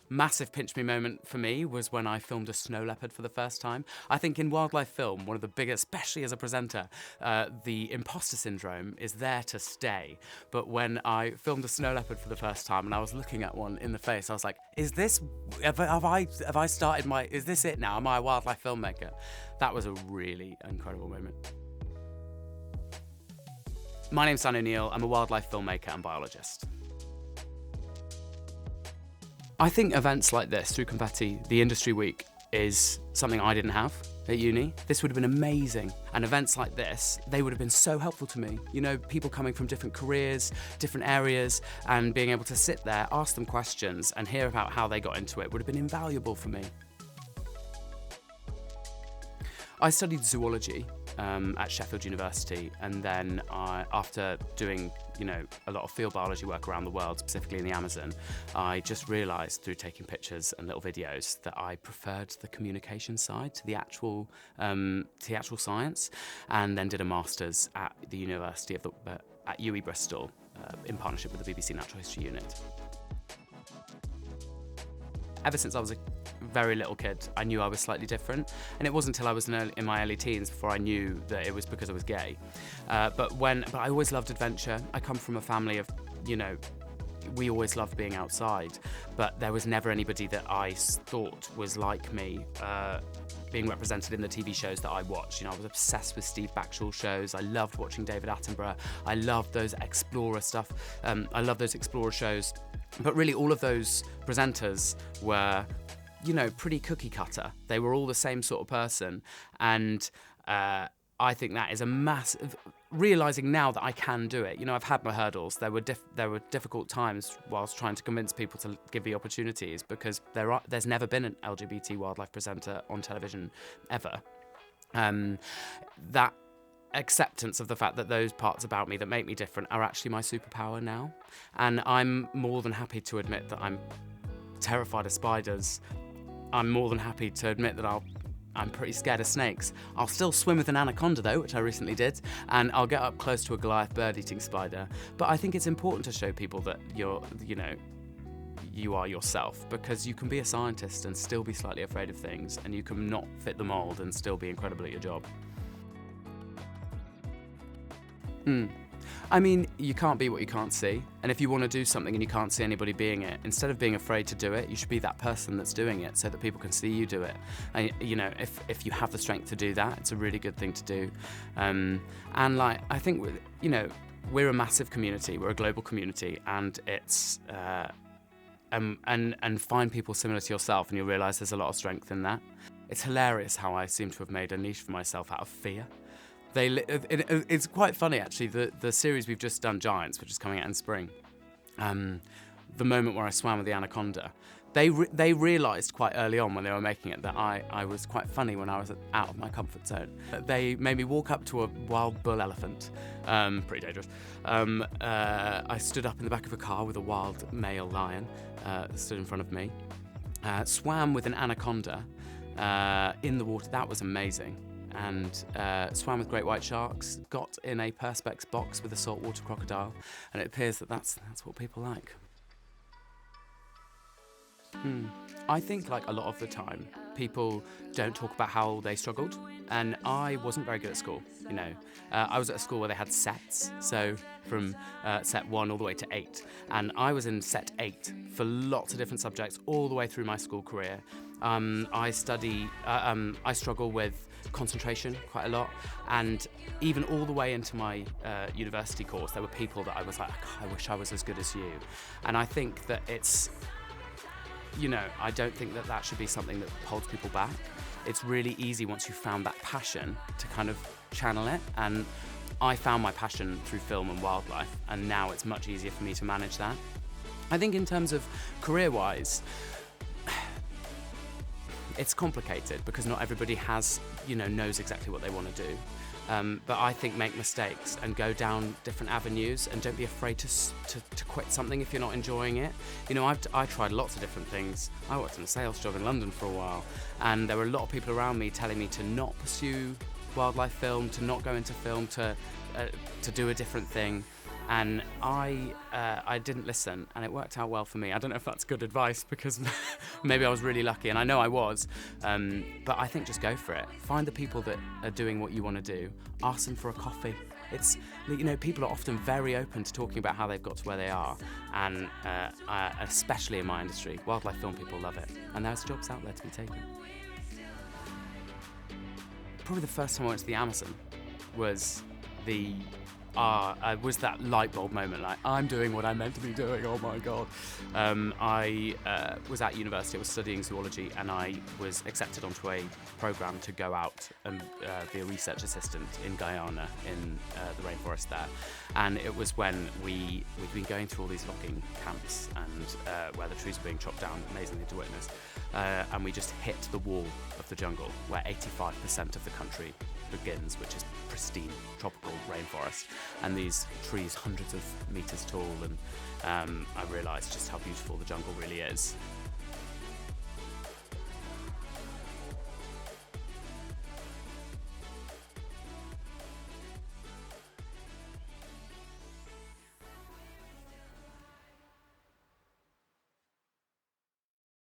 massive pinch me moment for me was when I filmed a snow leopard for the first time. I think in wildlife film, one of the biggest, especially as a presenter, the imposter syndrome is there to stay. But when I filmed a snow leopard for the first time and I was looking at one in the face, I was like, is this, have I started my, is this it now? Am I a wildlife filmmaker? That was a really incredible moment. My name's Neill. I'm a wildlife filmmaker and biologist. I think events like this, through Confetti, the industry week, is something I didn't have at uni. This would have been amazing. And events like this, they would have been so helpful to me. You know, people coming from different careers, different areas, and being able to sit there, ask them questions, and hear about how they got into it would have been invaluable for me. I studied zoology at Sheffield University, and then after doing, a lot of field biology work around the world, specifically in the Amazon, I just realised through taking pictures and little videos that I preferred the communication side to the actual science, and then did a master's at the University of at UE Bristol in partnership with the BBC Natural History Unit. Ever since I was a very little kid, I knew I was slightly different, and it wasn't until I was in my early teens before I knew that it was because I was gay. But I always loved adventure. I come from a family of, we always loved being outside, but there was never anybody that I thought was like me being represented in the TV shows that I watched. I was obsessed with Steve Backshall shows. I loved watching David Attenborough. I loved those explorer stuff. I love those explorer shows. But really, all of those presenters were, pretty cookie cutter. They were all the same sort of person. And I think that is a massive, realising now that I can do it. I've had my hurdles. There were difficult times whilst trying to convince people to give me opportunities, because there's never been an LGBT wildlife presenter on television ever. That acceptance of the fact that those parts about me that make me different are actually my superpower now. And I'm more than happy to admit that I'm terrified of spiders. I'm more than happy to admit that I'm pretty scared of snakes. I'll still swim with an anaconda though, which I recently did, and I'll get up close to a Goliath bird-eating spider. But I think it's important to show people that you are yourself, because you can be a scientist and still be slightly afraid of things, and you can not fit the mold and still be incredible at your job. I mean, you can't be what you can't see. And if you want to do something and you can't see anybody being it, instead of being afraid to do it, you should be that person that's doing it so that people can see you do it. And, if you have the strength to do that, it's a really good thing to do. I think, we're a massive community. We're a global community, and it's, and find people similar to yourself, and you'll realise there's a lot of strength in that. It's hilarious how I seem to have made a niche for myself out of fear. It's quite funny, actually, the series we've just done, Giants, which is coming out in spring, the moment where I swam with the anaconda, they realised quite early on when they were making it that I was quite funny when I was out of my comfort zone. They made me walk up to a wild bull elephant, pretty dangerous. I stood up in the back of a car with a wild male lion that stood in front of me, swam with an anaconda in the water. That was amazing. And swam with great white sharks, got in a perspex box with a saltwater crocodile, and it appears that that's what people like. I think, like a lot of the time, people don't talk about how they struggled, and I wasn't very good at school, I was at a school where they had sets, so from set 1 all the way to 8, and I was in set 8 for lots of different subjects all the way through my school career. I struggle with concentration quite a lot, and even all the way into my university course there were people that I was like, I wish I was as good as you. And I think that it's, I don't think that should be something that holds people back. It's really easy once you've found that passion to kind of channel it, and I found my passion through film and wildlife, and now it's much easier for me to manage that. I think in terms of career-wise, it's complicated because not everybody has, knows exactly what they want to do. But I think make mistakes and go down different avenues, and don't be afraid to quit something if you're not enjoying it. I tried lots of different things. I worked in a sales job in London for a while, and there were a lot of people around me telling me to not pursue wildlife film, to not go into film, to do a different thing. And I didn't listen, and it worked out well for me. I don't know if that's good advice, because maybe I was really lucky, and I know I was. But I think just go for it. Find the people that are doing what you want to do. Ask them for a coffee. It's, people are often very open to talking about how they've got to where they are, and especially in my industry, wildlife film people love it, and there's jobs out there to be taken. Probably the first time I went to the Amazon was was that light bulb moment, like, I'm doing what I'm meant to be doing, oh my God. I was at university, I was studying zoology, and I was accepted onto a programme to go out and be a research assistant in Guyana, in the rainforest there. And it was when we'd been going through all these logging camps, and where the trees were being chopped down, amazingly to witness, and we just hit the wall of the jungle, where 85% of the country begins, which is pristine tropical rainforest, and these trees hundreds of meters tall, and I realised just how beautiful the jungle really is.